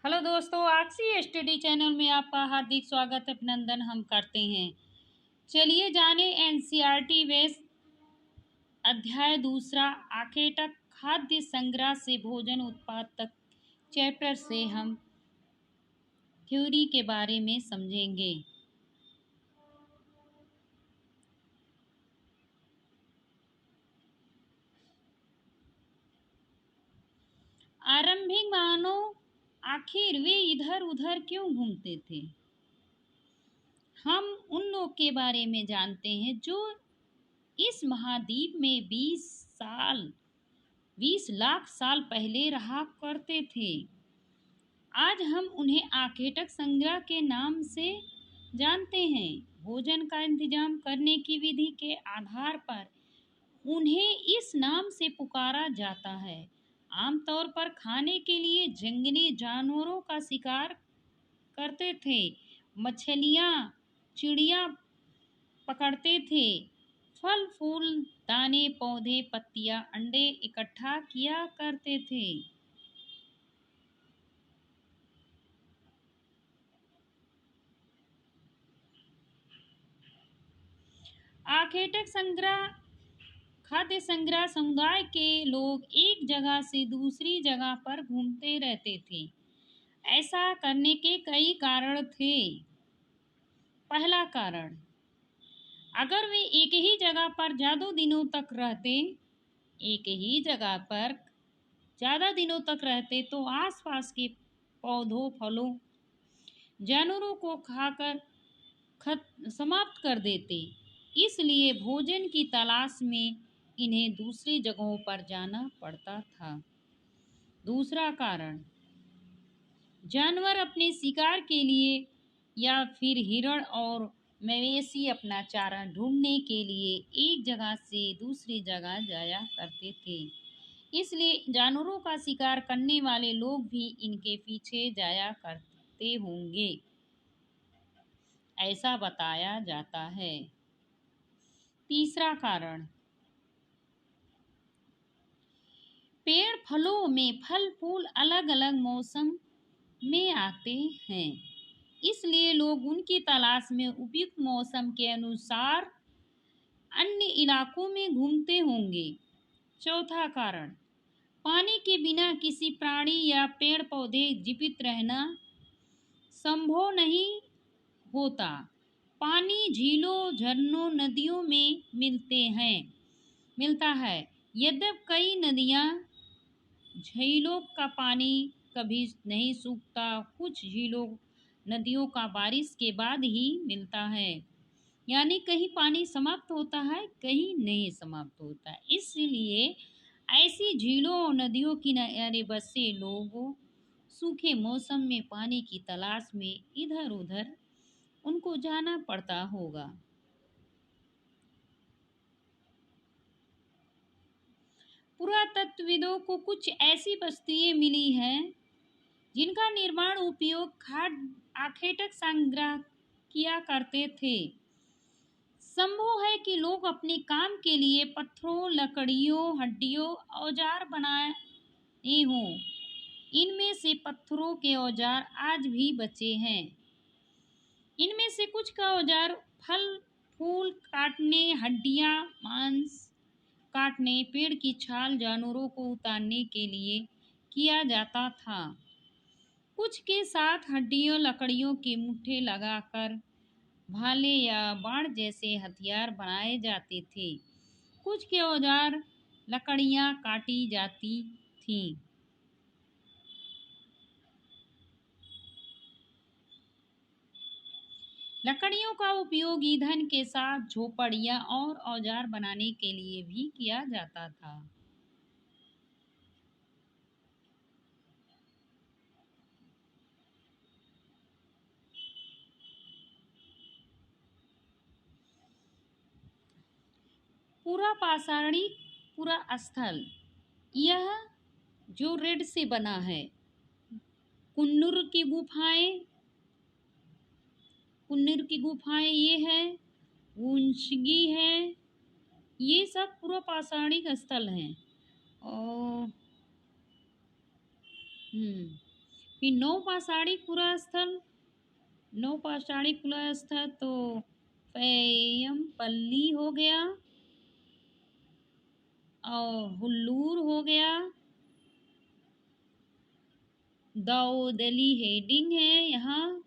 Hello दोस्तों, RC study channel में आपका हार्दिक स्वागत अभिनंदन हम करते हैं। चलिए जाने एनसीईआरटी वेस्ट अध्याय दूसरा आखेटक खाद्य संग्रह से भोजन उत्पाद तक चैप्टर से हम थ्योरी के बारे में समझेंगे। आरंभिक मानव आखिर वे इधर उधर क्यों घूमते थे? हम उन लोग के बारे में जानते हैं जो इस महाद्वीप में 20 लाख साल पहले रहा करते थे। आज हम उन्हें आखेटक संग्रह के नाम से जानते हैं। भोजन का इंतजाम करने की विधि के आधार पर उन्हें इस नाम से पुकारा जाता है। आमतौर पर खाने के लिए जंगली जानवरों का शिकार करते थे, मछलियाँ, चिड़िया पकड़ते थे, फल फूल, दाने, पौधे, पत्तियां, अंडे इकट्ठा किया करते थे। आखेटक संग्रह खाद्य संग्रह समुदाय के लोग एक जगह से दूसरी जगह पर घूमते रहते थे। ऐसा करने के कई कारण थे। पहला कारण, अगर वे एक ही जगह पर ज़्यादा दिनों तक रहते तो आसपास के पौधों, फलों, जानवरों को खाकर समाप्त कर देते। इसलिए भोजन की तलाश में इन्हें दूसरी जगहों पर जाना पड़ता था। दूसरा कारण, जानवर अपने शिकार के लिए या फिर हिरण और मवेशी अपना चारा ढूंढने के लिए एक जगह से दूसरी जगह जाया करते थे। इसलिए जानवरों का शिकार करने वाले लोग भी इनके पीछे जाया करते होंगे, ऐसा बताया जाता है। तीसरा कारण, पेड़ फलों में फल फूल अलग अलग मौसम में आते हैं, इसलिए लोग उनकी तलाश में उपयुक्त मौसम के अनुसार अन्य इलाकों में घूमते होंगे। चौथा कारण, पानी के बिना किसी प्राणी या पेड़ पौधे जीवित रहना संभव नहीं होता। पानी झीलों, झरनों, नदियों में मिलता है। यद्यपि कई नदियाँ झीलों का पानी कभी नहीं सूखता। कुछ झीलों, नदियों का बारिश के बाद ही मिलता है, यानी कहीं पानी समाप्त होता है, कहीं नहीं समाप्त होता है। इसलिए ऐसी झीलों और नदियों किनारे बसे लोगों सूखे मौसम में पानी की तलाश में इधर उधर उनको जाना पड़ता होगा। पुरातत्वविदों को कुछ ऐसी वस्तुएं मिली हैं जिनका निर्माण उपयोग आखेटक संग्रह किया करते थे। संभव है कि लोग अपने काम के लिए पत्थरों, लकड़ियों, हड्डियों, औजार बनाए हों। इनमें से पत्थरों के औजार आज भी बचे हैं। इनमें से कुछ का औजार फल फूल काटने, हड्डियां, मांस काटने, पेड़ की छाल, जानवरों को उतारने के लिए किया जाता था। कुछ के साथ हड्डियों, लकड़ियों के मुट्ठे लगाकर भाले या बाण जैसे हथियार बनाए जाते थे। कुछ के औजार लकड़ियां काटी जाती थीं। लकड़ियों का उपयोग ईंधन के साथ झोपड़ियां और औजार बनाने के लिए भी किया जाता था। पूरा पाषाणिक पूरा स्थल, यह जो रेड से बना है, कुन्नूर की गुफाएं ये है, वुंशगी है, ये सब पूरा पाषाणिक स्थल हैं। और फिर नौपाषाणी पुरा स्थल, नौपाषाणी पुरा स्थल तो पय्यमपल्ली हो गया और हुल्लूर हो गया, दाऊदली हेडिंग है यहाँ,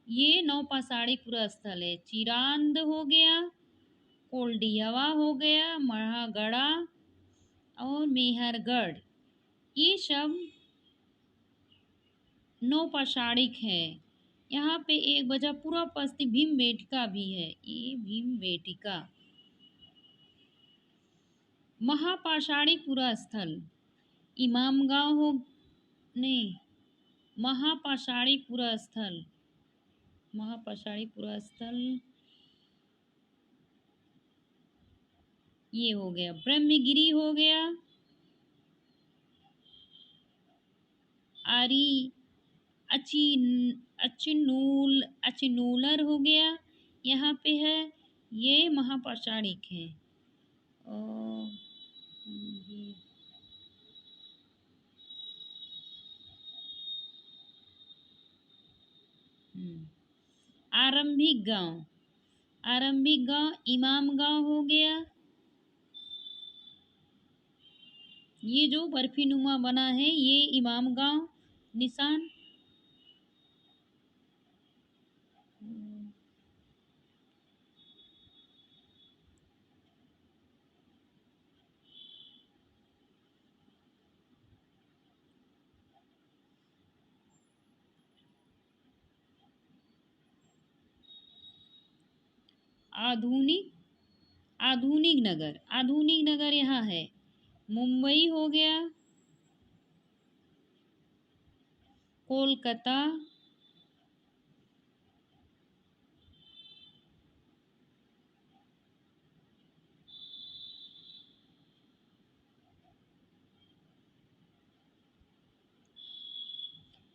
ये नौपाषाणी पुरा स्थल है। चिरांद हो गया, कोल्डियावा हो गया, मढ़ागढ़ा और मेहरगढ़, ये सब नौपाषाणिक है। यहाँ पे एक बजा पूरा पस्ती भीम बेटिका भी है, ये भीम बेटिका। महापाषाणी पुरा स्थल इमामगांव हो, नहीं, महापाषाणी पुरा स्थल, महापाषाणी पुरा स्थल ये हो गया। ब्रह्मगिरी हो गया, आरी अचिनूलर हो गया, यहाँ पे है, ये महापाषाणिक है। और ये आरंभिक गांव, आरंभिक गांव इमाम गांव हो गया, ये जो बर्फीनुमा बना है ये इमाम गांव निशान। आधुनिक, आधुनिक नगर, आधुनिक नगर यहाँ है, मुंबई हो गया, कोलकाता,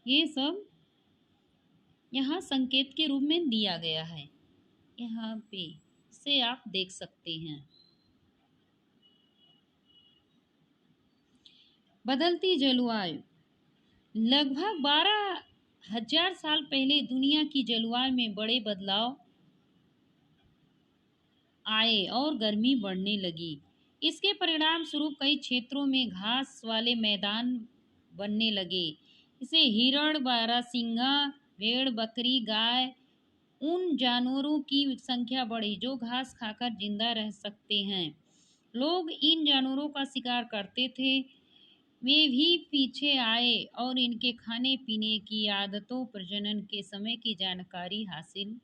ये सब यहाँ संकेत के रूप में दिया गया है, यहाँ पे से आप देख सकते हैं। बदलती जलवायु, लगभग 12,000 साल पहले दुनिया की जलवायु में बड़े बदलाव आए और गर्मी बढ़ने लगी। इसके परिणाम स्वरूप कई क्षेत्रों में घास वाले मैदान बनने लगे। इसे हिरण, बारहसिंगा, भेड़, बकरी, गाय, उन जानवरों की संख्या बढ़ी जो घास खाकर जिंदा रह सकते हैं। लोग इन जानवरों का शिकार करते थे, वे भी पीछे आए और इनके खाने पीने की आदतों, प्रजनन के समय की जानकारी हासिल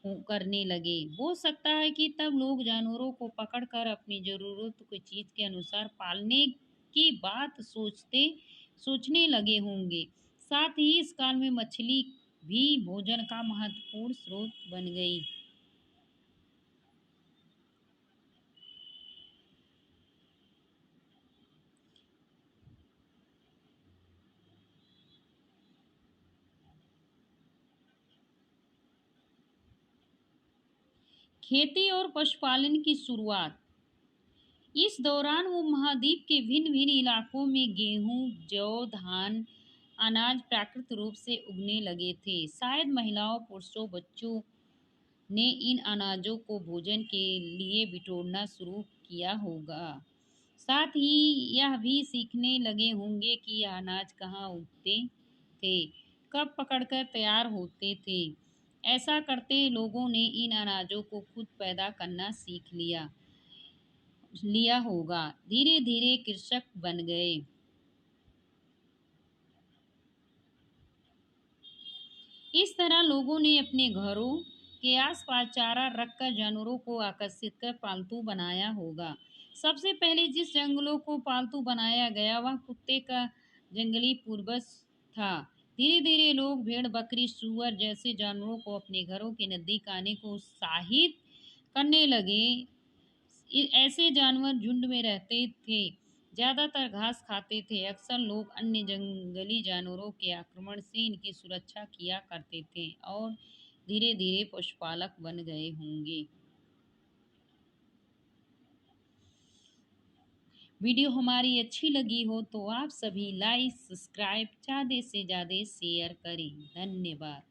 करने लगे। हो सकता है कि तब लोग जानवरों को पकड़कर अपनी ज़रूरत की चीज़ के अनुसार पालने की बात सोचने लगे होंगे। साथ ही इस काल में मछली भी भोजन का महत्वपूर्ण स्रोत बन गई। खेती और पशुपालन की शुरुआत, इस दौरान वो महाद्वीप के भिन्न भिन्न इलाकों में गेहूं, जौ, धान, अनाज प्राकृतिक रूप से उगने लगे थे। शायद महिलाओं, पुरुषों, बच्चों ने इन अनाजों को भोजन के लिए बिटोरना शुरू किया होगा। साथ ही यह भी सीखने लगे होंगे कि यह अनाज कहाँ उगते थे, कब पकड़कर तैयार होते थे। ऐसा करते लोगों ने इन अनाजों को खुद पैदा करना सीख लिया होगा। धीरे धीरे कृषक बन गए। इस तरह लोगों ने अपने घरों के आसपास चारा रखकर जानवरों को आकर्षित कर पालतू बनाया होगा। सबसे पहले जिस जंगलों को पालतू बनाया गया वह कुत्ते का जंगली पूर्वज था। धीरे धीरे लोग भेड़, बकरी, सूअर जैसे जानवरों को अपने घरों के नजदीक आने को उत्साहित करने लगे। ऐसे जानवर झुंड में रहते थे, ज्यादातर घास खाते थे। अक्सर लोग अन्य जंगली जानवरों के आक्रमण से इनकी सुरक्षा किया करते थे और धीरे धीरे पशुपालक बन गए होंगे। वीडियो हमारी अच्छी लगी हो तो आप सभी लाइक सब्सक्राइब ज़्यादा से ज़्यादा शेयर करें। धन्यवाद।